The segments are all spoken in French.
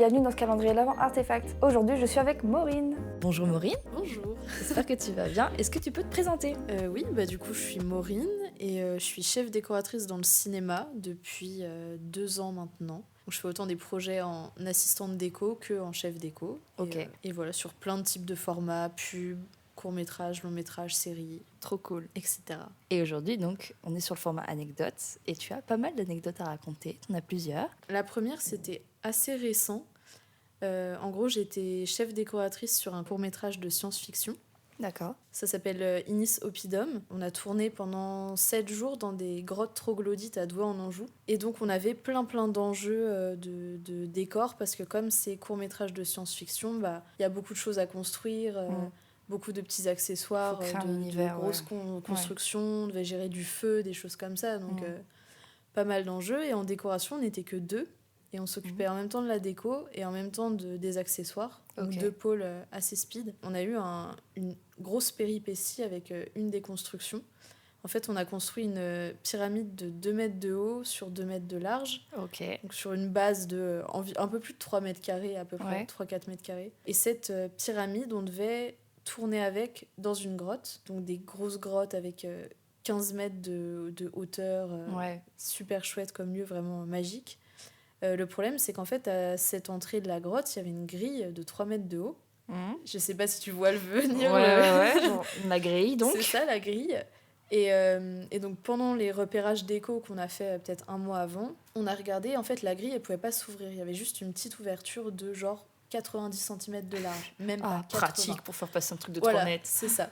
bienvenue dans ce calendrier de l'Avent Artefact. Aujourd'hui, je suis avec Maureen. Bonjour Maureen, Bonjour. j'espère que tu vas bien. Est-ce que tu peux te présenter ? Oui, du coup, je suis Maureen et je suis chef décoratrice dans le cinéma depuis 2 ans maintenant. Donc, je fais autant des projets en assistante déco que en chef déco. Ok. Et voilà, sur plein de types de formats, pub, court-métrage, long-métrage, série, Trop cool. etc. Et aujourd'hui, donc, on est sur le format anecdote et tu as pas mal d'anecdotes à raconter. Tu en as plusieurs. La première, c'était assez récent. En gros, j'étais chef décoratrice sur un court-métrage de science-fiction. D'accord. Ça s'appelle Inis Oppidum. On a tourné pendant 7 jours dans des grottes troglodytes à Douai en Anjou. Et donc on avait plein d'enjeux de décors parce que comme c'est court-métrage de science-fiction, il y a beaucoup de choses à construire, beaucoup de petits accessoires, Faut créer un de univers, grosses constructions, on devait gérer du feu, des choses comme ça. Donc pas mal d'enjeux. Et en décoration, on n'était que 2. Et on s'occupait en même temps de la déco et en même temps des accessoires. Donc Ok. 2 pôles assez speed. On a eu une grosse péripétie avec une des constructions. En fait, on a construit une pyramide de 2 mètres de haut sur 2 mètres de large. Ok. Donc sur une base de un peu plus de 3 mètres carrés, à peu près, 3-4 mètres carrés. Et cette pyramide, on devait tourner avec dans une grotte. Donc des grosses grottes avec 15 mètres de hauteur. Super chouette comme lieu, vraiment magique. Le problème, c'est qu'en fait, à cette entrée de la grotte, il y avait une grille de 3 mètres de haut. Je sais pas si tu vois le venir. Genre, la grille, donc. C'est ça, la grille. Et donc, pendant les repérages déco qu'on a fait peut-être un mois avant, on a regardé, en fait, la grille, elle pouvait pas s'ouvrir. Il y avait juste une petite ouverture de genre 90 cm de large. Même pas 80. Pratique pour faire passer un truc de 3 Voilà, mètres. c'est ça.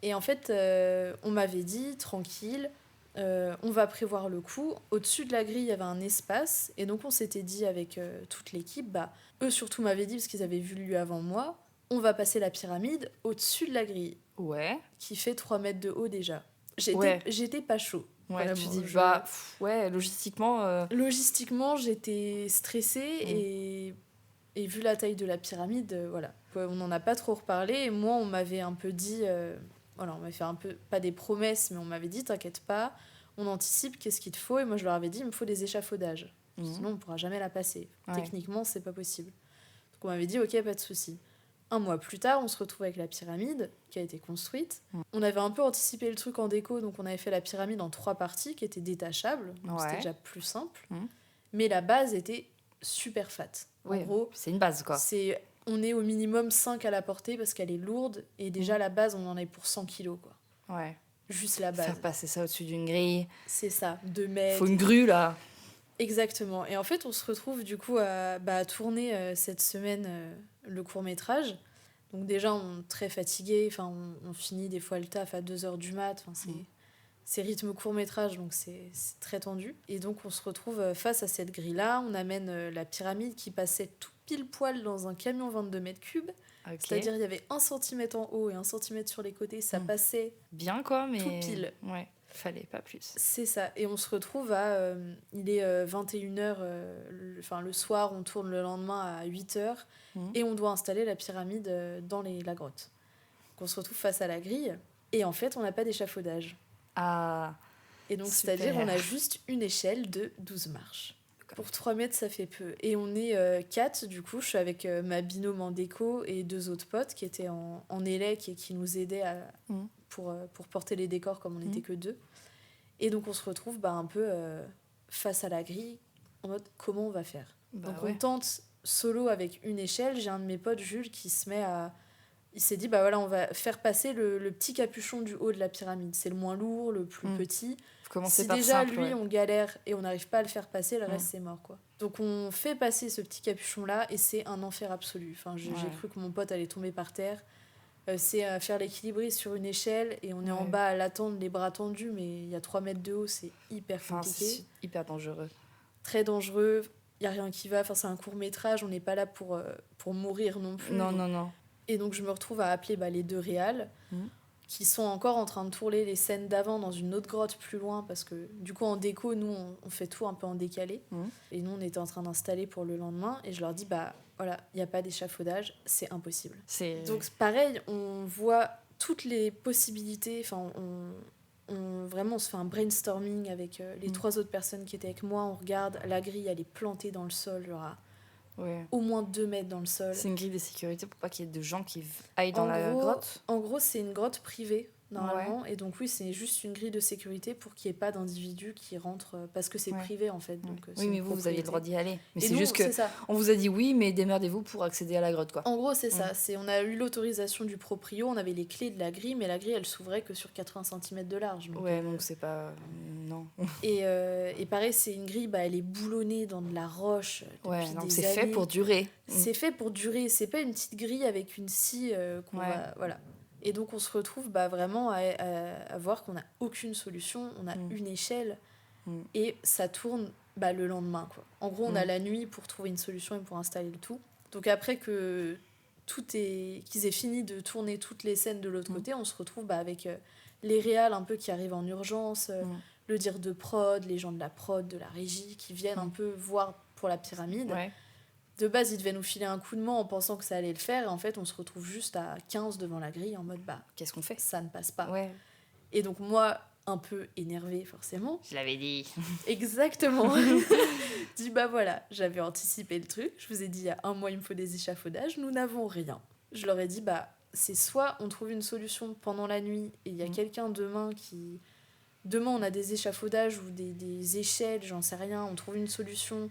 Et en fait, on m'avait dit, tranquille, on va prévoir le coup. Au-dessus de la grille, il y avait un espace. Et donc, on s'était dit avec toute l'équipe, eux surtout m'avaient dit, parce qu'ils avaient vu le lieu avant moi, on va passer la pyramide au-dessus de la grille. Ouais. Qui fait 3 mètres de haut déjà. J'étais pas chaud. Ouais, vraiment. tu dis, logistiquement... Logistiquement, j'étais stressée et vu la taille de la pyramide, voilà. On n'en a pas trop reparlé. Et moi, on m'avait un peu dit... on m'avait fait un peu, pas des promesses, mais on m'avait dit, t'inquiète pas, on anticipe, qu'est-ce qu'il te faut ? Et moi, je leur avais dit, il me faut des échafaudages. Sinon, on ne pourra jamais la passer. Techniquement, c'est pas possible. Donc, on m'avait dit, ok, pas de souci. 1 mois plus tard, on se retrouve avec la pyramide qui a été construite. On avait un peu anticipé le truc en déco, donc on avait fait la pyramide en 3 parties qui étaient détachables. Donc c'était déjà plus simple. Mais la base était super fat. En gros, c'est une base, quoi. On est au minimum 5 à la porter parce qu'elle est lourde. Et déjà, la base, on en est pour 100 kilos, quoi. Ouais. Juste la base. Faire passer ça au-dessus d'une grille. C'est ça, 2 mètres. Faut une grue, là. Exactement. Et en fait, on se retrouve du coup à tourner cette semaine le court-métrage. Donc déjà, on est très fatigué. Enfin, on finit des fois le taf à 2h du mat'. Enfin, c'est rythme court-métrage, donc c'est très tendu. Et donc, on se retrouve face à cette grille-là. On amène la pyramide qui passait tout pile poil dans un camion 22 mètres cubes. Okay. C'est-à-dire, il y avait 1 centimètre en haut et 1 centimètre sur les côtés. Ça passait bien, quoi, mais... tout pile. Ouais. Fallait pas plus. C'est ça. Et on se retrouve à... il est 21h, le soir, on tourne le lendemain à 8h, et on doit installer la pyramide dans la grotte. Donc on se retrouve face à la grille, et en fait, on n'a pas d'échafaudage. Ah, et donc, super. C'est-à-dire, on a juste une échelle de 12 marches. Pour 3 mètres, ça fait peu. Et on est 4, du coup, je suis avec ma binôme en déco et 2 autres potes qui étaient en élec et qui nous aidaient pour porter les décors comme on n'était que 2. Et donc on se retrouve un peu face à la grille en mode comment on va faire. Donc on tente solo avec une échelle. J'ai un de mes potes, Jules, qui se met à... Il s'est dit, on va faire passer le petit capuchon du haut de la pyramide. C'est le moins lourd, le plus petit. Si par déjà, simple, lui, on galère et on n'arrive pas à le faire passer, le reste, c'est mort, quoi. Donc on fait passer ce petit capuchon-là et c'est un enfer absolu. Enfin, j'ai cru que mon pote allait tomber par terre. C'est à faire l'équilibriste sur une échelle et on est en bas à l'attendre, les bras tendus, mais il y a 3 mètres de haut, c'est hyper compliqué. C'est hyper dangereux. Très dangereux, il n'y a rien qui va. Enfin, c'est un court-métrage, on n'est pas là pour mourir non plus. Non. Et donc je me retrouve à appeler les 2 réals qui sont encore en train de tourner les scènes d'avant dans une autre grotte plus loin parce que du coup en déco, nous, on fait tout un peu en décalé. Et nous, on était en train d'installer pour le lendemain et je leur dis, voilà, il n'y a pas d'échafaudage, c'est impossible. Donc pareil, on voit toutes les possibilités, enfin vraiment on se fait un brainstorming avec les 3 autres personnes qui étaient avec moi, on regarde, la grille elle est plantée dans le sol, genre Ouais. au moins 2 mètres dans le sol. C'est une grille de sécurité pour pas qu'il y ait de gens qui aillent dans En la gros- grotte. En gros, c'est une grotte privée, normalement. Et donc, oui, c'est juste une grille de sécurité pour qu'il n'y ait pas d'individus qui rentrent. Parce que c'est Ouais. privé, en fait. Donc, c'est Oui, mais une vous aviez le droit propriété. d'y aller. Mais Et c'est nous, juste que c'est ça. on vous a dit oui, mais démerdez-vous pour accéder à la grotte, quoi. En gros, c'est ça. On a eu l'autorisation du proprio, on avait les clés de la grille, mais la grille, elle s'ouvrait que sur 80 cm de large. Donc, Ouais, donc c'est pas... Non. et pareil, c'est une grille, elle est boulonnée dans de la roche depuis Ouais, donc des c'est fait années. pour durer. C'est fait pour durer. C'est pas une petite grille avec une scie qu'on Ouais. va... Voilà. Et donc, on se retrouve vraiment à voir qu'on n'a aucune solution. On a une échelle et ça tourne le lendemain, quoi. En gros, on a la nuit pour trouver une solution et pour installer le tout. Donc, après que qu'ils aient fini de tourner toutes les scènes de l'autre côté, on se retrouve avec les réals un peu qui arrivent en urgence, le dire de prod, les gens de la prod, de la régie qui viennent un peu voir pour la pyramide. Ouais. De base, ils devaient nous filer un coup de main en pensant que ça allait le faire et en fait, on se retrouve juste à 15 devant la grille en mode Qu'est-ce qu'on fait? ça ne passe pas. Ouais. Et donc moi, un peu énervée forcément. Je l'avais dit. Exactement. Dis voilà, j'avais anticipé le truc. Je vous ai dit il y a 1 mois il me faut des échafaudages. Nous n'avons rien. Je leur ai dit c'est soit on trouve une solution pendant la nuit et il y a quelqu'un demain qui... Demain on a des échafaudages ou des échelles, j'en sais rien. On trouve une solution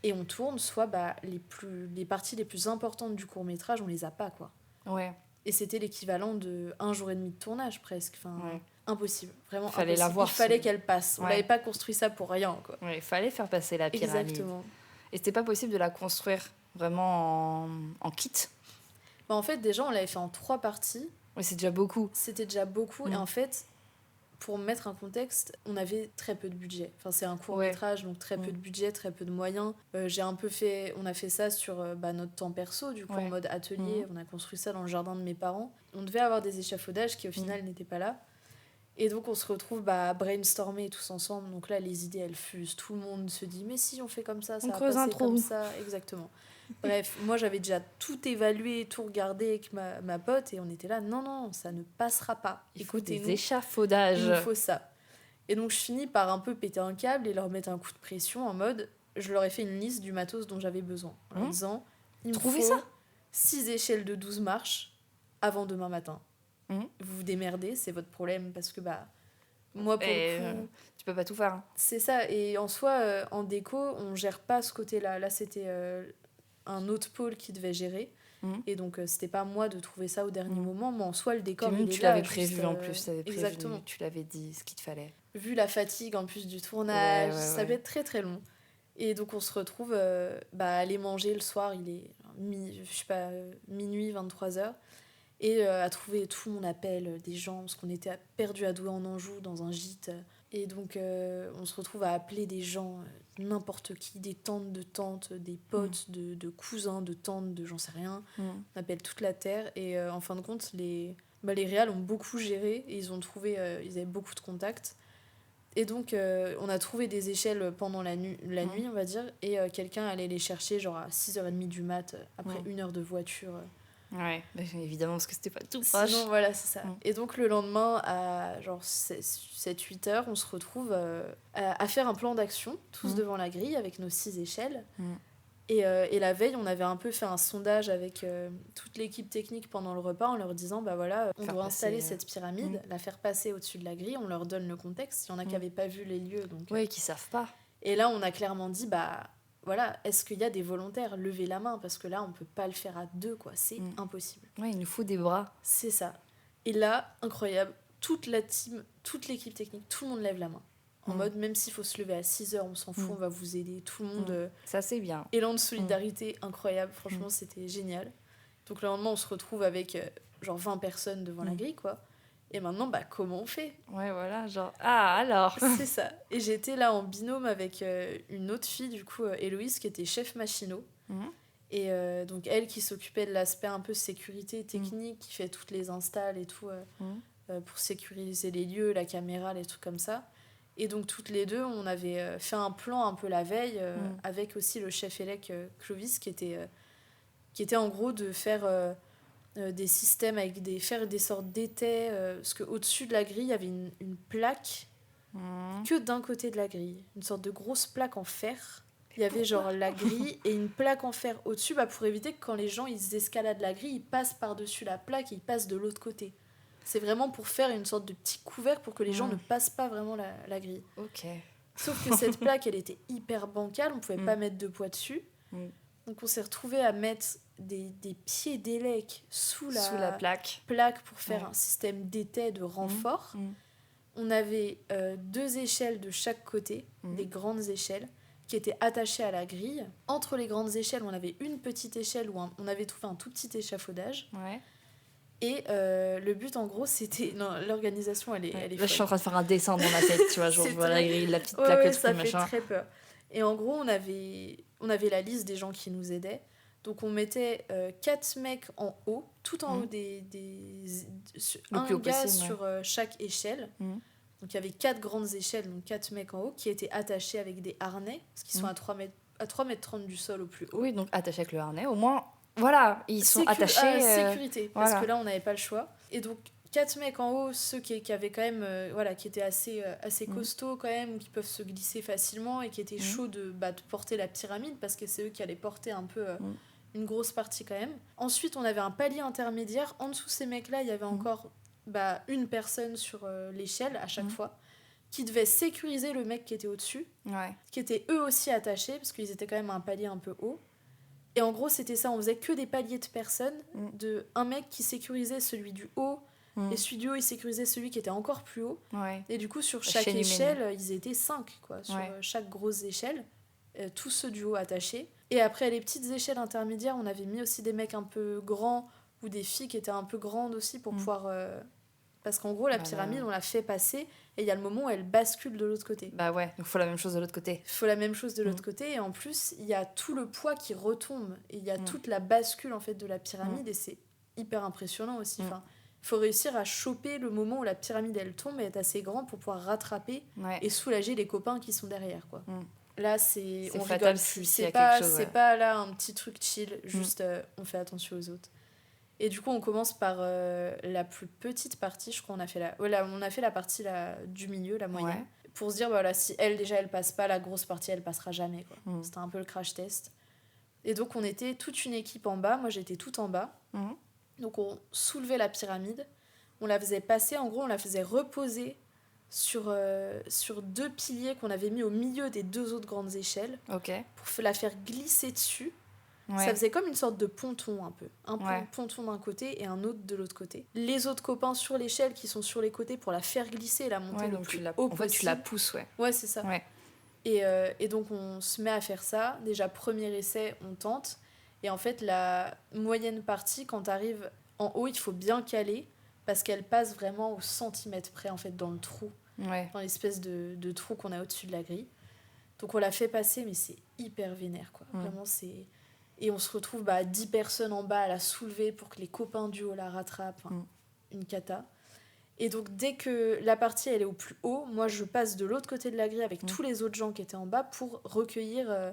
et on tourne. Soit les parties les plus importantes du court-métrage, on les a pas, quoi. Ouais. Et c'était l'équivalent de 1 jour et demi de tournage presque. Enfin, impossible. Vraiment Fallait impossible. la voir, Il fallait qu'elle passe. On Ouais. n'avait pas construit ça pour rien, quoi. Ouais, il fallait faire passer la pyramide. Exactement. Et c'était pas possible de la construire vraiment en kit. En fait, déjà, on l'avait fait en 3 parties. Oui, c'est déjà beaucoup. C'était déjà beaucoup. Et en fait, pour mettre un contexte, on avait très peu de budget. Enfin, c'est un court-métrage, donc très peu de budget, très peu de moyens. On a fait ça sur notre temps perso, du coup, en mode atelier. On a construit ça dans le jardin de mes parents. On devait avoir des échafaudages qui, au final, n'étaient pas là. Et donc, on se retrouve à brainstormer tous ensemble. Donc là, les idées, elles fusent. Tout le monde se dit, mais si on fait comme ça, ça va passer comme ça. Exactement. Bref, moi, j'avais déjà tout évalué, tout regardé avec ma pote. Et on était là, non, ça ne passera pas. Écoutez-nous. Des échafaudages. Il nous faut ça. Et donc, je finis par un peu péter un câble et leur mettre un coup de pression en mode... Je leur ai fait une liste du matos dont j'avais besoin. En disant, il me faut 6 échelles de 12 marches avant demain matin. Vous vous démerdez, c'est votre problème parce que moi pour le coup tu peux pas tout faire, hein. C'est ça. Et en soi en déco on gère pas ce côté là c'était un autre pôle qui devait gérer et donc c'était pas moi de trouver ça au dernier moment, mais en soi le décor il est tu là, l'avais prévu en plus, exactement. Tu l'avais dit ce qu'il te fallait. Vu la fatigue en plus du tournage, ça va être très très long. Et donc on se retrouve à aller manger le soir, il est minuit 23h. Et à trouver tout mon appel des gens, parce qu'on était perdus à Douai en Anjou dans un gîte. Et donc on se retrouve à appeler des gens, n'importe qui, des tantes de tantes, des potes de cousins, de tantes, de j'en sais rien. On appelle toute la terre. Et en fin de compte, les réals ont beaucoup géré et ils avaient beaucoup de contacts. Et donc on a trouvé des échelles pendant la nuit, on va dire, et quelqu'un allait les chercher genre à 6h30 du mat, après 1 heure de voiture. Ouais, évidemment, parce que c'était pas tout proche. Sinon, voilà, c'est ça. Et donc, le lendemain, à genre 7-8 heures, on se retrouve à faire un plan d'action, tous devant la grille, avec nos 6 échelles. Et la veille, on avait un peu fait un sondage avec toute l'équipe technique pendant le repas, en leur disant, on doit installer cette pyramide, la faire passer au-dessus de la grille, on leur donne le contexte. Il y en a qui n'avaient pas vu les lieux. Donc, qui savent pas. Et là, on a clairement dit, voilà, est-ce qu'il y a des volontaires? Levez la main, parce que là, on peut pas le faire à 2, quoi. C'est impossible. Ouais, il nous faut des bras. C'est ça. Et là, incroyable, toute la team, toute l'équipe technique, tout le monde lève la main. En mode, même s'il faut se lever à 6h, on s'en fout, on va vous aider. Tout le monde... Ça, c'est bien. Élan de solidarité incroyable. Franchement, c'était génial. Donc, le lendemain, on se retrouve avec genre 20 personnes devant la grille, quoi. Et maintenant, comment on fait? Ouais, voilà, genre, alors C'est ça. Et j'étais là en binôme avec une autre fille, du coup, Héloïse, qui était chef machinot. Et donc, elle qui s'occupait de l'aspect un peu sécurité technique, qui fait toutes les installs et tout, pour sécuriser les lieux, la caméra, les trucs comme ça. Et donc, toutes les deux, on avait fait un plan un peu la veille, avec aussi le chef élec Clovis, qui était en gros de faire... des systèmes avec faire des sortes d'étais parce qu'au-dessus de la grille il y avait une plaque que d'un côté de la grille, une sorte de grosse plaque en fer Il y avait genre la grille et une plaque en fer au-dessus pour éviter que quand les gens ils escaladent la grille, ils passent par-dessus la plaque et ils passent de l'autre côté. C'est vraiment pour faire une sorte de petit couvercle pour que les gens ne passent pas vraiment la grille. Ok. Sauf que cette plaque, elle était hyper bancale, on pouvait pas mettre de poids dessus. Donc on s'est retrouvé à mettre des pieds d'élec sous la plaque pour faire un système d'étai de renfort. On avait 2 échelles de chaque côté, des grandes échelles, qui étaient attachées à la grille. Entre les grandes échelles, on avait une petite échelle où on avait trouvé un tout petit échafaudage. Ouais. Et le but, en gros, c'était... Non, l'organisation, elle est Là, folle. je suis en train de faire un dessin dans ma tête, tu vois, genre, voilà, la petite plaque, ouais, le ça truc, fait machin. très peur. Et en gros, on avait la liste des gens qui nous aidaient. Donc, on mettait 4 mecs en haut, tout en haut un gars sur chaque échelle. Donc, il y avait 4 grandes échelles, donc 4 mecs en haut, qui étaient attachés avec des harnais, parce qu'ils sont à 3,30 mètres du sol au plus haut. Oui, donc attachés avec le harnais, au moins, voilà, ils sont attachés. Sécurité, parce que là, on n'avait pas le choix. Et donc, 4 mecs en haut, ceux qui avaient quand même, qui étaient assez costauds quand même, qui peuvent se glisser facilement et qui étaient chauds de porter la pyramide, parce que c'est eux qui allaient porter un peu une grosse partie quand même. Ensuite, on avait un palier intermédiaire. En dessous de ces mecs-là, il y avait encore une personne sur l'échelle à chaque fois, qui devait sécuriser le mec qui était au-dessus, qui étaient eux aussi attachés, parce qu'ils étaient quand même à un palier un peu haut. Et en gros, c'était ça, on faisait que des paliers de personnes, de un mec qui sécurisait celui du haut, et celui du haut, il sécurisait celui qui était encore plus haut. Et du coup, sur chaque échelle, ils étaient 5, quoi, sur chaque grosse échelle, tous ceux du haut attachés. Et après, les petites échelles intermédiaires, on avait mis aussi des mecs un peu grands, ou des filles qui étaient un peu grandes aussi, pour pouvoir... Parce qu'en gros, la pyramide, on l'a fait passer, et il y a le moment où elle bascule de l'autre côté. Bah ouais, donc il faut la même chose de l'autre côté. Il faut la même chose de l'autre côté, et en plus, il y a tout le poids qui retombe, et il y a toute la bascule en fait de la pyramide, et c'est hyper impressionnant aussi. Enfin, il faut réussir à choper le moment où la pyramide elle tombe et être assez grand pour pouvoir rattraper et soulager les copains qui sont derrière, quoi. Là, on rigole plus. C'est pas là un petit truc chill, juste on fait attention aux autres. Et du coup, on commence par la plus petite partie. Je crois qu'on a fait on a fait la partie du milieu, la moyenne, pour se dire, si elle passe pas, la grosse partie, elle passera jamais, quoi. C'était un peu le crash test. Et donc, on était toute une équipe en bas. Moi, j'étais toute en bas. Donc, on soulevait la pyramide. On la faisait passer. En gros, on la faisait reposer sur 2 piliers qu'on avait mis au milieu des 2 autres grandes échelles. Pour la faire glisser dessus. Ça faisait comme une sorte de ponton un peu. Ponton d'un côté et un autre de l'autre côté. Les autres copains sur l'échelle qui sont sur les côtés pour la faire glisser et la monter le plus haut possible. En fait, tu la pousses, Ouais, c'est ça. Et donc, on se met à faire ça. Déjà, premier essai, on tente. Et en fait, la moyenne partie, quand t'arrives en haut, il faut bien caler parce qu'elle passe vraiment au centimètre près, en fait, dans le trou. Dans l'espèce de trou qu'on a au-dessus de la grille. Donc, on l'a fait passer, mais c'est hyper vénère, quoi. Vraiment, c'est... Et on se retrouve 10 personnes en bas à la soulever pour que les copains du haut la rattrapent. Une cata. Et donc, dès que la partie elle est au plus haut, moi je passe de l'autre côté de la grille avec tous les autres gens qui étaient en bas pour recueillir,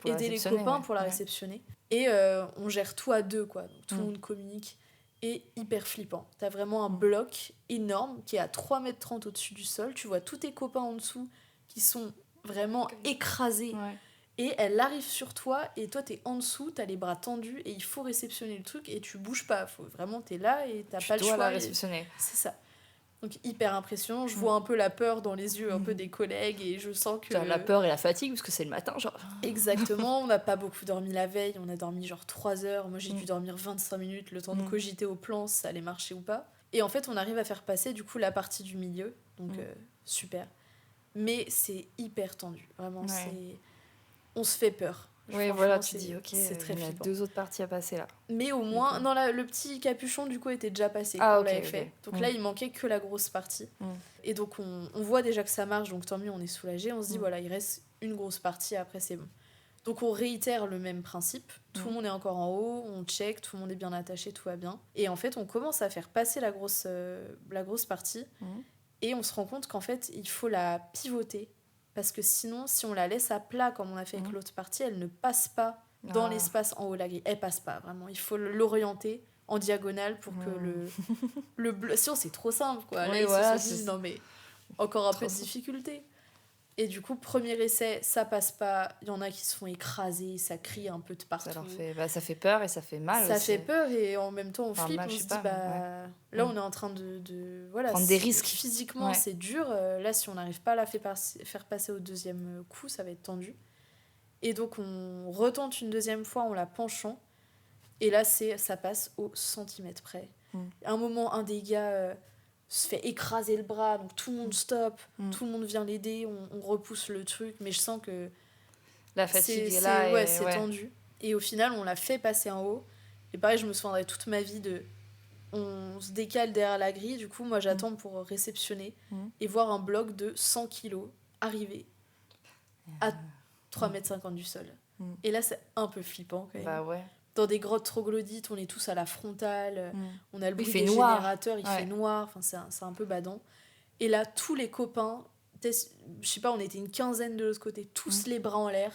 pour aider les copains pour la réceptionner. Et on gère tout à 2, quoi. Donc, tout le monde communique. Et hyper flippant. T'as vraiment un bloc énorme qui est à 3,30 mètres au-dessus du sol. Tu vois tous tes copains en dessous qui sont vraiment écrasés. Et elle arrive sur toi, et toi t'es en dessous, t'as les bras tendus, et il faut réceptionner le truc, et tu bouges pas. Vraiment, t'es là, et t'as pas le choix. Tu dois la réceptionner. C'est ça. Donc hyper impressionnant. Je vois un peu la peur dans les yeux un peu des collègues, et je sens que... La peur et la fatigue, parce que c'est le matin, genre... Exactement, on n'a pas beaucoup dormi la veille, on a dormi genre 3 heures. Moi j'ai dû dormir 25 minutes, le temps de cogiter au plan, si ça allait marcher ou pas. Et en fait, on arrive à faire passer du coup la partie du milieu, donc super. Mais c'est hyper tendu, vraiment, c'est... On se fait peur. Oui, voilà, tu dis, ok, c'est très il y a flippant. 2 autres parties à passer là. Mais au moins, non, là, le petit capuchon, du coup, était déjà passé. On l'avait fait. Donc là, il manquait que la grosse partie. Et donc, on voit déjà que ça marche, donc tant mieux, on est soulagé. On se dit, voilà, il reste une grosse partie, après, c'est bon. Donc, on réitère le même principe. Tout le monde est encore en haut, on check, tout le monde est bien attaché, tout va bien. Et en fait, on commence à faire passer la grosse partie. Et on se rend compte qu'en fait, il faut la pivoter. Parce que sinon, si on la laisse à plat, comme on a fait avec l'autre partie, elle ne passe pas dans l'espace en haut de la grille. Elle passe pas, vraiment. Il faut l'orienter en diagonale pour que le bleu... Sinon, c'est trop simple, quoi. Là, ils se sont dit, non, mais encore un peu de difficulté. Et du coup, premier essai, ça passe pas. Il y en a qui se font écraser, ça crie un peu de partout. Ça fait peur et ça fait mal Ça aussi. fait peur et en même temps, on Enfin, flippe. mal, On je se sais dit, pas, là, on est en train voilà, prendre des risques. Physiquement, Ouais. c'est dur. Là, si on n'arrive pas à la faire passer au deuxième coup, ça va être tendu. Et donc, on retente une deuxième fois en la penchant. Et là, ça passe au centimètre près. À un moment, un des gars se fait écraser le bras, donc tout le monde stoppe, tout le monde vient l'aider, on repousse le truc, mais je sens que la fatigue est là. c'est tendu. Et au final, on l'a fait passer en haut. Et pareil, je me souviendrai toute ma vie de... On se décale derrière la grille, du coup, moi, j'attends pour réceptionner et voir un bloc de 100 kilos arriver à 3,50 m du sol. Et là, c'est un peu flippant, quand même. Bah ouais. Dans des grottes troglodytes, on est tous à la frontale, on a le bruit fait des noir. générateurs, il fait noir, enfin, c'est un peu badant. Et là, tous les copains, je sais pas, on était une quinzaine de l'autre côté, tous les bras en l'air,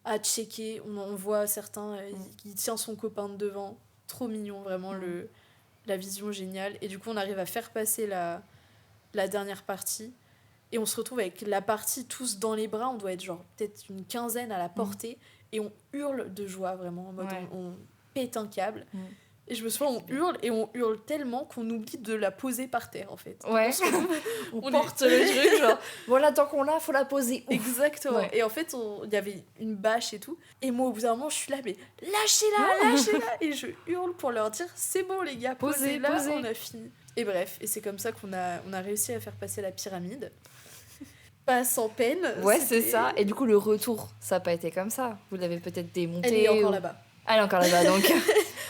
à checker. On voit certains, il tient son copain de devant, trop mignon, vraiment, la vision géniale. Et du coup, on arrive à faire passer la dernière partie. Et on se retrouve avec la partie tous dans les bras, on doit être genre peut-être une quinzaine à la portée. Et on hurle de joie, vraiment, en mode on pète un câble. Et je me souviens, on hurle tellement qu'on oublie de la poser par terre, en fait. Ouais. On porte le truc, genre, voilà, tant qu'on l'a, faut la poser. Ouf. Exactement. Ouais. Et en fait, il y avait une bâche et tout. Et moi, au bout d'un moment, je suis là, mais lâchez-la. Et je hurle pour leur dire, c'est bon, les gars, posez-la, on a fini. Et bref, et c'est comme ça qu'on a réussi à faire passer la pyramide. Pas sans peine. Ouais, c'est ça. Et du coup, le retour, ça n'a pas été comme ça. Vous l'avez peut-être démonté. Elle est encore là-bas. Elle est encore là-bas, donc...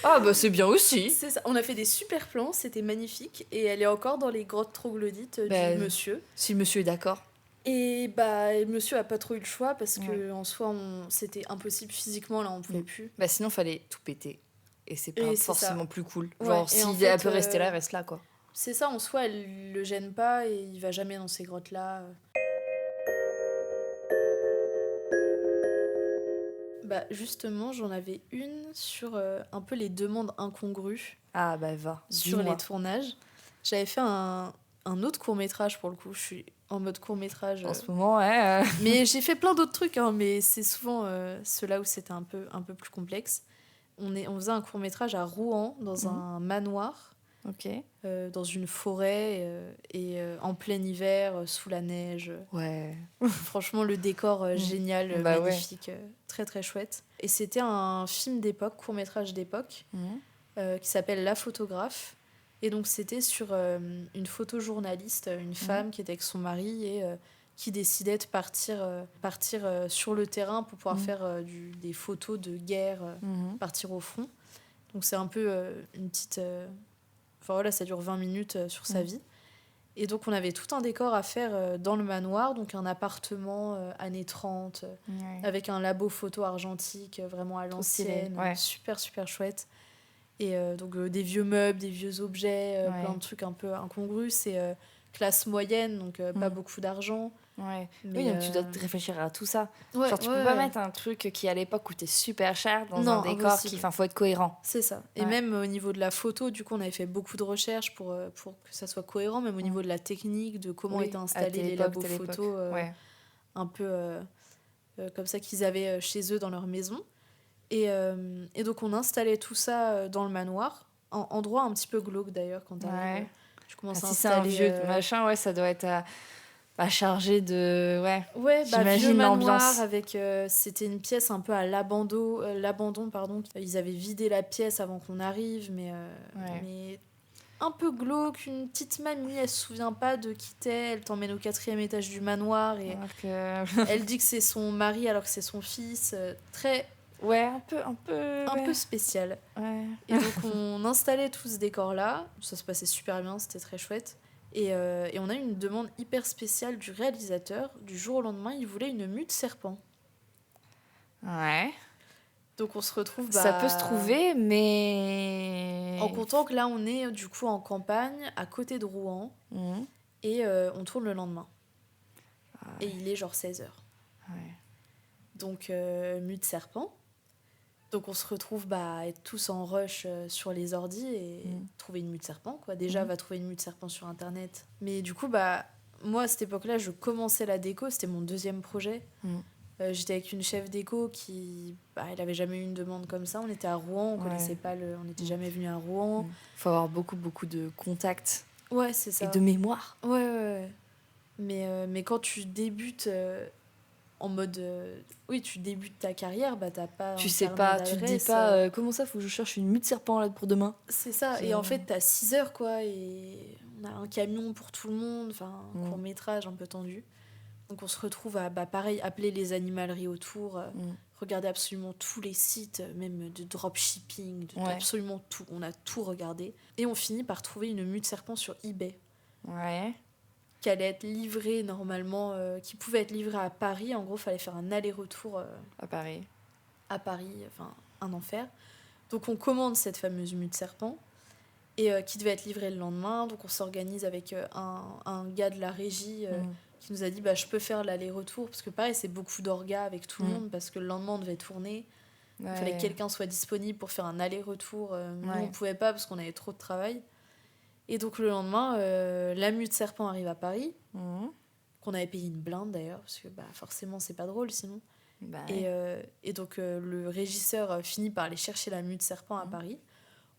Ah bah c'est bien aussi. C'est ça. On a fait des super plans, c'était magnifique. Et elle est encore dans les grottes troglodytes du monsieur. Si le monsieur est d'accord. Et bah, le monsieur a pas trop eu le choix parce que en soi, c'était impossible physiquement, là, on pouvait plus. Bah sinon, fallait tout péter. Et c'est pas forcément plus cool. Genre, si en fait, elle peut rester là, reste là, quoi. C'est ça, en soi, elle le gêne pas et il va jamais dans ces grottes-là. Bah justement, j'en avais une sur un peu les demandes incongrues. Ah bah va. Sur les tournages. J'avais fait un autre court-métrage pour le coup. Je suis en mode court-métrage. En ce moment, ouais. Mais j'ai fait plein d'autres trucs, hein, mais c'est souvent ceux-là où c'était un peu plus complexe. On faisait un court-métrage à Rouen, dans un manoir. Ok. Dans une forêt et en plein hiver, sous la neige. Ouais. Franchement, le décor génial, magnifique, très très chouette. Et c'était un film d'époque, court-métrage d'époque, qui s'appelle La photographe. Et donc c'était sur une photojournaliste, une femme qui était avec son mari et qui décidait de partir sur le terrain pour pouvoir faire des photos de guerre, partir au front. Donc c'est un peu une petite... Enfin voilà, ça dure 20 minutes sur sa vie. Et donc on avait tout un décor à faire dans le manoir, donc un appartement années 30, avec un labo photo argentique vraiment à l'ancienne, super super chouette. Et donc des vieux meubles, des vieux objets, plein de trucs un peu incongrus. C'est classe moyenne, donc pas beaucoup d'argent. Ouais. Mais oui, donc tu dois te réfléchir à tout ça. Ouais, genre tu peux pas mettre un truc qui à l'époque coûtait super cher dans un décor qui... Enfin, faut être cohérent. C'est ça. Et même au niveau de la photo, du coup, on avait fait beaucoup de recherches pour que ça soit cohérent, même au niveau de la technique, de comment étaient installés les labos photos, un peu comme ça qu'ils avaient chez eux dans leur maison. Et donc on installait tout ça dans le manoir, endroit un petit peu glauque d'ailleurs quand t'arrives. Tu commences à installer... Si c'est un vieux machin, ça doit être... à charger de... vieux manoir avec... c'était une pièce un peu à l'abandon, pardon. Ils avaient vidé la pièce avant qu'on arrive, mais un peu glauque. Une petite mamie, elle se souvient pas de qui t'es, elle t'emmène au 4e étage du manoir et elle dit que c'est son mari alors que c'est son fils. Très... un peu spécial. Ouais. Et donc on installait tout ce décor-là. Ça se passait super bien, c'était très chouette. Et on a eu une demande hyper spéciale du réalisateur. Du jour au lendemain, il voulait une mue de serpent. Ouais. Donc on se retrouve... ça peut se trouver, mais... En comptant que là, on est du coup en campagne, à côté de Rouen. Et on tourne le lendemain. Et il est genre 16h. Donc mue de serpent. Donc on se retrouve à être tous en rush sur les ordis et trouver une mue de serpent, quoi. Déjà, va trouver une mue de serpent sur Internet. Mais du coup, moi, à cette époque-là, je commençais la déco, c'était mon deuxième projet. J'étais avec une chef déco qui... elle avait jamais eu une demande comme ça. On était à Rouen, on connaissait pas on n'était jamais venu à Rouen. Faut avoir beaucoup de contacts. Ouais, c'est ça. Et de mémoire. Ouais. Mais quand tu débutes en mode... oui, tu débutes ta carrière, t'as pas Tu un sais carnet pas, tu te dis d'adresses, pas comment ça, faut que je cherche une mue de serpent là pour demain. C'est ça, et en fait, t'as 6 heures, quoi, et on a un camion pour tout le monde, enfin, un court-métrage un peu tendu. Donc on se retrouve à, pareil, appeler les animaleries autour, regarder absolument tous les sites, même de dropshipping, absolument tout. On a tout regardé. Et on finit par trouver une mue de serpent sur eBay. Ouais. Qui allait être livrée normalement, qui pouvait être livrée à Paris. En gros, il fallait faire un aller-retour à Paris, enfin, un enfer. Donc on commande cette fameuse mue de serpent. Et qui devait être livrée le lendemain. Donc on s'organise avec un gars de la régie qui nous a dit je peux faire l'aller-retour. Parce que pareil, c'est beaucoup d'orgas avec tout le monde. Parce que le lendemain, on devait tourner. Il fallait que quelqu'un soit disponible pour faire un aller-retour. Nous, on ne pouvait pas parce qu'on avait trop de travail. Et donc le lendemain, la mue de serpent arrive à Paris. Qu'on avait payé une blinde d'ailleurs. Parce que forcément, c'est pas drôle sinon. Et donc le régisseur finit par aller chercher la mue de serpent à Paris.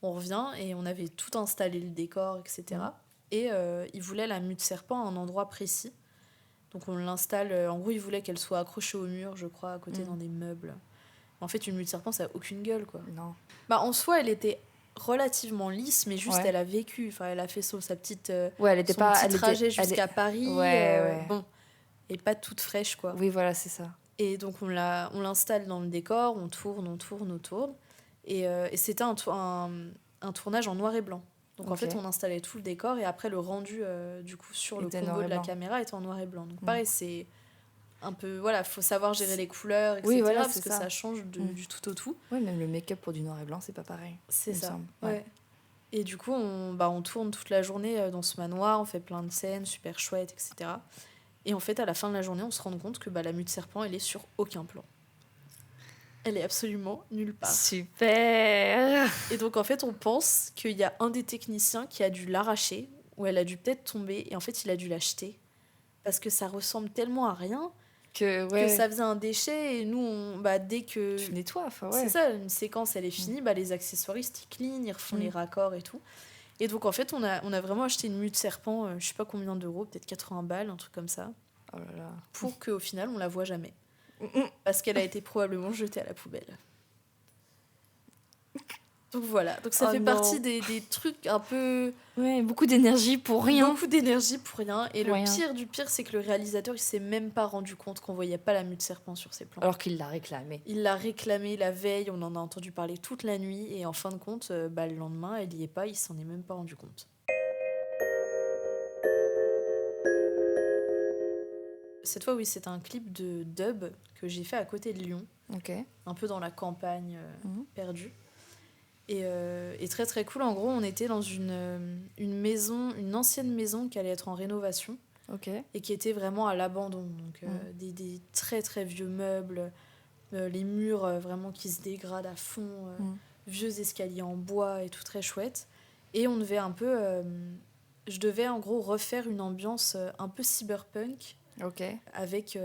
On revient et on avait tout installé, le décor, etc. Et il voulait la mue de serpent à un endroit précis. Donc on l'installe. En gros, il voulait qu'elle soit accrochée au mur, je crois, à côté dans des meubles. En fait, une mue de serpent, ça n'a aucune gueule, quoi. Non. En soi, elle était relativement lisse, mais juste elle a vécu. Enfin, elle a fait sa petite, elle était son pas, petit trajet jusqu'à Paris. Bon, et pas toute fraîche, quoi. Oui, voilà, c'est ça. Et donc on l'installe dans le décor, on tourne. Et c'était un tournage en noir et blanc. Donc en fait, on installait tout le décor et après le rendu du coup sur le combo de la caméra était en noir et blanc. Donc pareil, c'est un peu faut savoir gérer les couleurs, etc. Parce que ça change du tout au tout. Oui, même le make-up pour du noir et blanc, c'est pas pareil. C'est ça. Ouais. Et du coup, on tourne toute la journée dans ce manoir, on fait plein de scènes super chouettes, etc. Et en fait, à la fin de la journée, on se rend compte que la mue de serpent, elle est sur aucun plan. Elle est absolument nulle part. Super. Et donc, en fait, on pense qu'il y a un des techniciens qui a dû l'arracher, ou elle a dû peut-être tomber, et en fait, il a dû l'acheter. Parce que ça ressemble tellement à rien que ça faisait un déchet, et nous, dès que... Tu nettoies, C'est ça, une séquence, elle est finie, les accessoiristes, ils clean, ils refont les raccords et tout. Et donc, en fait, on a vraiment acheté une mue de serpent, je sais pas combien d'euros, peut-être 80 balles, un truc comme ça. Oh là là. Pour qu'au final, on la voit jamais. Parce qu'elle a été probablement jetée à la poubelle. Donc voilà, donc ça fait partie des trucs un peu... Ouais, beaucoup d'énergie pour rien. Beaucoup d'énergie pour rien. Et le pire du pire, c'est que le réalisateur, il s'est même pas rendu compte qu'on voyait pas la mue de serpent sur ses plans. Alors qu'il l'a réclamé. Il l'a réclamé la veille, on en a entendu parler toute la nuit. Et en fin de compte, le lendemain, elle y est pas, il s'en est même pas rendu compte. Cette fois, oui, c'est un clip de dub que j'ai fait à côté de Lyon. Un peu dans la campagne perdue. Et très très cool. En gros, on était dans une maison, une ancienne maison qui allait être en rénovation. Et qui était vraiment à l'abandon. Donc des très très vieux meubles, les murs vraiment qui se dégradent à fond, vieux escaliers en bois et tout très chouette. Et on devait un peu... je devais en gros refaire une ambiance un peu cyberpunk. Avec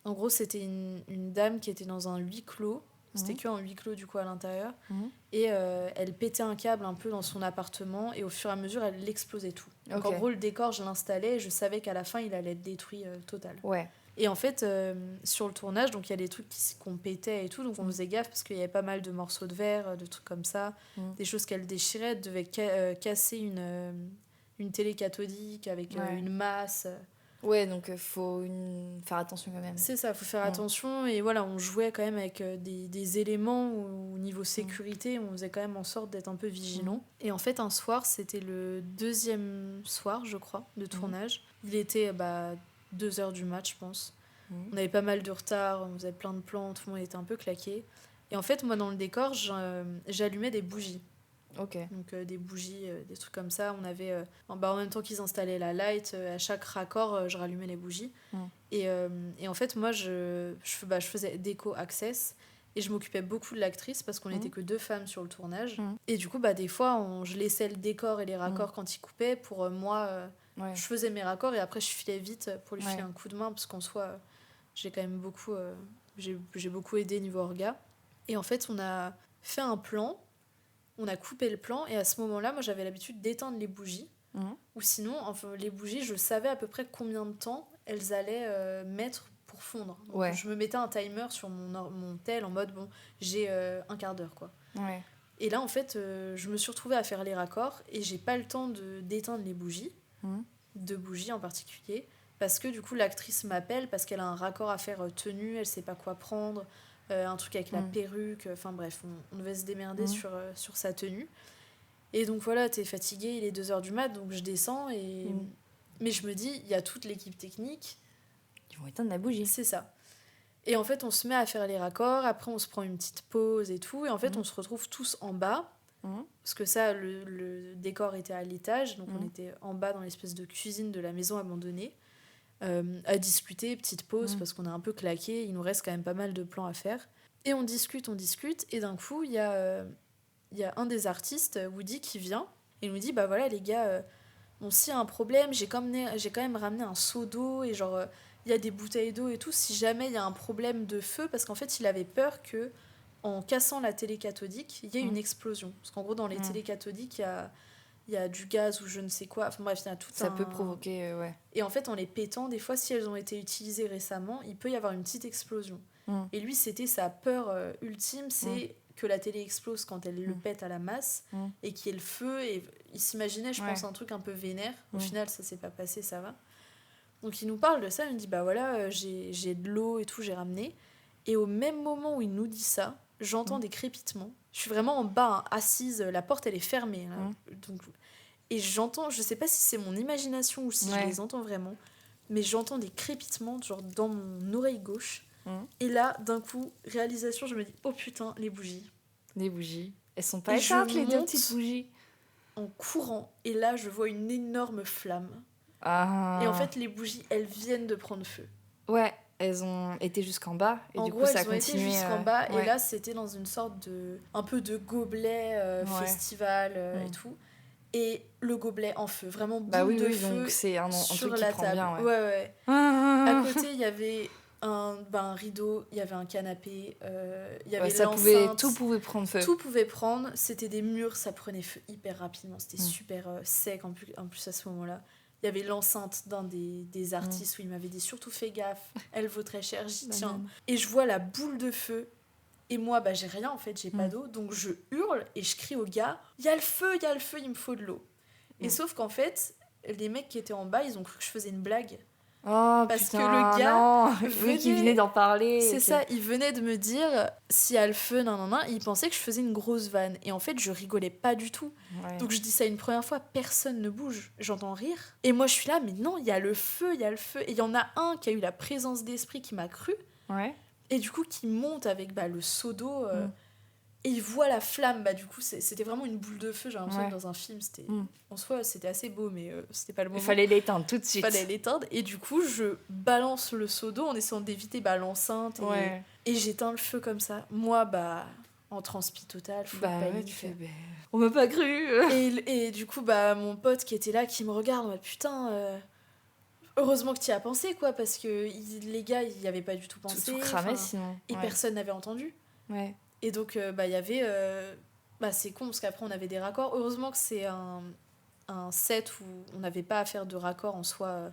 en gros c'était une dame qui était dans un huis clos, c'était que en huis clos du coup à l'intérieur, et elle pétait un câble un peu dans son appartement et au fur et à mesure elle l'explosait tout. Donc en gros le décor je l'installais et je savais qu'à la fin il allait être détruit total. Et en fait sur le tournage donc il y a des trucs qu'on pétait et tout, donc on faisait gaffe parce qu'il y avait pas mal de morceaux de verre, de trucs comme ça, des choses qu'elle déchirait. Elle devait casser une télé cathodique avec une masse. Ouais, donc faut faire attention quand même. C'est ça, faut faire attention. Et voilà, on jouait quand même avec des éléments où, au niveau sécurité, on faisait quand même en sorte d'être un peu vigilant. Et en fait, un soir, c'était le deuxième soir, je crois, de tournage. Il était 2h du mat, je pense. On avait pas mal de retard, on faisait plein de plans, tout le monde était un peu claqué. Et en fait, moi, dans le décor, j'allumais des bougies. Donc des bougies, des trucs comme ça. On avait en même temps qu'ils installaient la light, à chaque raccord je rallumais les bougies. Et en fait moi je faisais déco access et je m'occupais beaucoup de l'actrice parce qu'on n'était que 2 femmes sur le tournage. Et du coup des fois je laissais le décor et les raccords quand ils coupaient pour moi Ouais. Je faisais mes raccords et après je filais vite pour lui filer Ouais. un coup de main parce qu'en soi, j'ai quand même beaucoup, j'ai beaucoup aidé niveau orga. Et en fait, on a fait un plan, on a coupé le plan et à ce moment-là, moi j'avais l'habitude d'éteindre les bougies. Ou sinon, enfin, les bougies, je savais à peu près combien de temps elles allaient mettre pour fondre. Donc, Ouais. je me mettais un timer sur mon tel en mode, bon, j'ai un quart d'heure, quoi. Ouais. Et là, en fait, je me suis retrouvée à faire les raccords et j'ai pas le temps d'éteindre les bougies, deux bougies en particulier, parce que du coup, l'actrice m'appelle parce qu'elle a un raccord à faire tenue, elle sait pas quoi prendre, un truc avec la perruque, enfin bref, on devait se démerder sur sa tenue. Et donc voilà, t'es fatigué, il est 2h du mat, donc je descends et... Mais je me dis, il y a toute l'équipe technique. Ils vont éteindre la bougie. C'est ça. Et en fait, on se met à faire les raccords, après on se prend une petite pause et tout, et en fait, on se retrouve tous en bas, parce que ça, le décor était à l'étage, donc on était en bas dans l'espèce de cuisine de la maison abandonnée, à discuter, petite pause, parce qu'on a un peu claqué, il nous reste quand même pas mal de plans à faire. Et on discute, et d'un coup, il y a un des artistes, Woody, qui vient et nous dit, bah voilà les gars, bon, s'il y a un problème, j'ai quand même ramené un seau d'eau, et genre, il y a des bouteilles d'eau et tout, si jamais il y a un problème de feu, parce qu'en fait, il avait peur que en cassant la télé cathodique, il y ait une explosion. Parce qu'en gros, dans les télés cathodiques, il y a du gaz ou je ne sais quoi. Enfin bref, il y a tout Ça peut provoquer, ouais. Et en fait, en les pétant, des fois, si elles ont été utilisées récemment, il peut y avoir une petite explosion. Et lui, c'était sa peur ultime, c'est que la télé explose quand elle le pète à la masse, et qu'il y ait le feu. Et il s'imaginait, je pense, un truc un peu vénère. Au final, ça s'est pas passé, ça va. Donc il nous parle de ça, il nous dit, bah voilà, j'ai de l'eau et tout, j'ai ramené. Et au même moment où il nous dit ça, j'entends des crépitements. Je suis vraiment en bas, hein, assise, la porte elle est fermée. Là. Donc, et j'entends, je sais pas si c'est mon imagination ou si je les entends vraiment, mais j'entends des crépitements genre dans mon oreille gauche. Et là, d'un coup, réalisation, je me dis, oh putain, les bougies. Les bougies. Elles sont pas Et éteintes, je les deux monte petites bougies. En courant, et là, je vois une énorme flamme. Ah. Et en fait, les bougies, elles viennent de prendre feu. Ouais, elles ont été jusqu'en bas, et en du gros, coup, ça a elles ont été continué. jusqu'en bas, ouais. et là, c'était dans une sorte de... un peu de gobelet festival et tout. Et le gobelet en feu, vraiment boule de feu donc c'est un sur truc qui la prend table. bien, Ouais. À côté, il y avait un rideau, il y avait un canapé, il y avait l'enceinte. Tout pouvait prendre feu. Tout pouvait prendre, c'était des murs, ça prenait feu hyper rapidement, c'était super sec en plus à ce moment-là. Il y avait l'enceinte d'un des artistes où il m'avait dit surtout fais gaffe, elle vaut très cher, j'y tiens. Et je vois la boule de feu. Et moi, bah, j'ai rien en fait, j'ai pas d'eau. Donc je hurle et je crie au gars, il y a le feu, il me faut de l'eau. Et sauf qu'en fait, les mecs qui étaient en bas, ils ont cru que je faisais une blague. Oh, parce putain, que le gars qui venait d'en parler. C'est ça, il venait de me dire s'il y a le feu, il pensait que je faisais une grosse vanne. Et en fait, je rigolais pas du tout. Ouais. Donc je dis ça une première fois, personne ne bouge. J'entends rire. Et moi, je suis là, mais non, il y a le feu. Et il y en a un qui a eu la présence d'esprit qui m'a cru. Ouais. Et du coup, qui monte avec le seau d'eau. Et il voit la flamme. Du coup, c'était vraiment une boule de feu. J'ai l'impression que dans un film, c'était... En soi, c'était assez beau, mais c'était pas le moment. Il fallait l'éteindre tout de suite. Il fallait l'éteindre. Et du coup, je balance le seau d'eau en essayant d'éviter l'enceinte. Et j'éteins le feu comme ça. Moi, en transpi total, full panique. On m'a pas cru. Et du coup, mon pote qui était là, qui me regarde, putain... Heureusement que tu y as pensé, quoi, parce que les gars, ils n'y avaient pas du tout pensé. Tout cramait, sinon. Et personne n'avait entendu. Ouais. Et donc, il y avait... c'est con, parce qu'après, on avait des raccords. Heureusement que c'est un set où on n'avait pas à faire de raccords en soi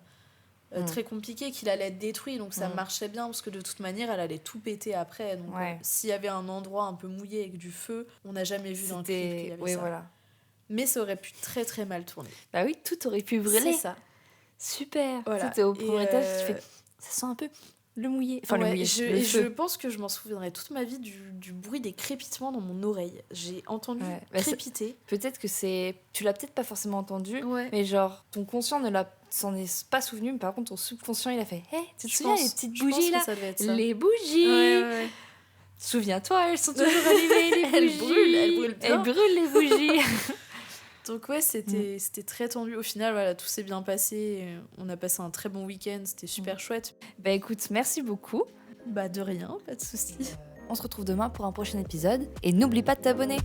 très compliqué, qu'il allait être détruit. Donc, ça marchait bien, parce que de toute manière, elle allait tout péter après. Donc, s'il y avait un endroit un peu mouillé avec du feu, on n'a jamais vu dans le clip qu'il y avait ça. Voilà. Mais ça aurait pu très, très mal tourner. Bah oui, tout aurait pu brûler. C'est ça. Super. Voilà. C'était au premier étage, tu fais... Ça sent un peu le mouillé. Enfin, le mouillé, le feu. Je pense que je m'en souviendrai toute ma vie du bruit des crépitements dans mon oreille. J'ai entendu crépiter. Peut-être que c'est... Tu l'as peut-être pas forcément entendu, mais genre, ton conscient s'en est pas souvenu, mais par contre, ton subconscient, il a fait « Hé, tu te souviens les petites bougies, là ? Les bougies !» Ouais. Souviens-toi, elles sont toujours allumées, les bougies. Elles brûlent bien. Elles brûlent, les bougies. Donc c'était très tendu. Au final, tout s'est bien passé. On a passé un très bon week-end. C'était super chouette. Bah écoute, merci beaucoup. De rien, pas de souci. On se retrouve demain pour un prochain épisode. Et n'oublie pas de t'abonner.